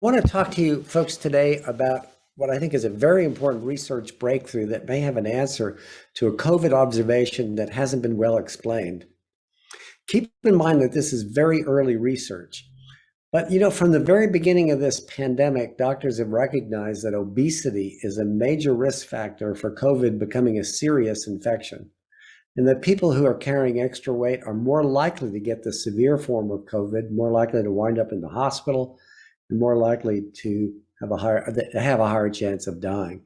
I want to talk to you folks today about what I think is a very important research breakthrough that may have an answer to a COVID observation that hasn't been well explained. Keep in mind that this is very early research, but from the very beginning of this pandemic, doctors have recognized that obesity is a major risk factor for COVID becoming a serious infection, and that people who are carrying extra weight are more likely to get the severe form of COVID, more likely to wind up in the hospital, and more likely to have a higher chance of dying.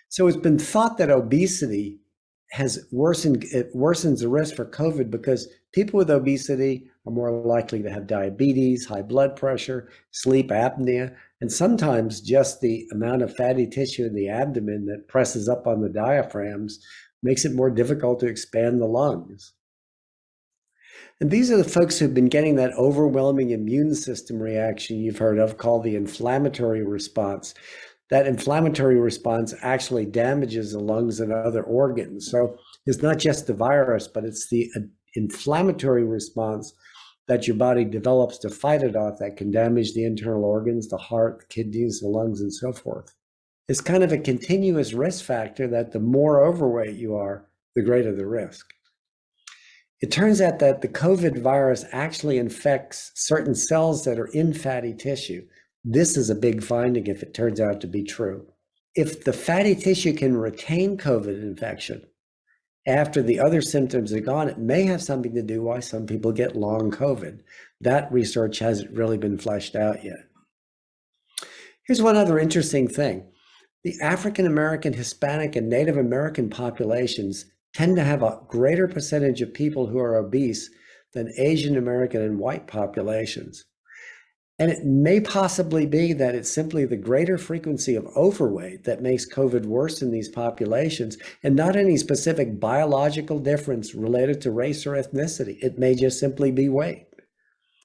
So it's been thought that obesity worsens the risk for COVID because people with obesity are more likely to have diabetes, high blood pressure, sleep apnea, and sometimes just the amount of fatty tissue in the abdomen that presses up on the diaphragms makes it more difficult to expand the lungs. And these are the folks who've been getting that overwhelming immune system reaction you've heard of called the inflammatory response. That inflammatory response actually damages the lungs and other organs. So it's not just the virus, but it's the inflammatory response that your body develops to fight it off that can damage the internal organs, the heart, the kidneys, the lungs, and so forth. It's kind of a continuous risk factor that the more overweight you are, the greater the risk. It turns out that the COVID virus actually infects certain cells that are in fatty tissue. This is a big finding if it turns out to be true. If the fatty tissue can retain COVID infection after the other symptoms are gone, it may have something to do why some people get long COVID. That research hasn't really been fleshed out yet. Here's one other interesting thing. The African American, Hispanic, and Native American populations tend to have a greater percentage of people who are obese than Asian American and white populations. And it may possibly be that it's simply the greater frequency of overweight that makes COVID worse in these populations, and not any specific biological difference related to race or ethnicity. It may just simply be weight.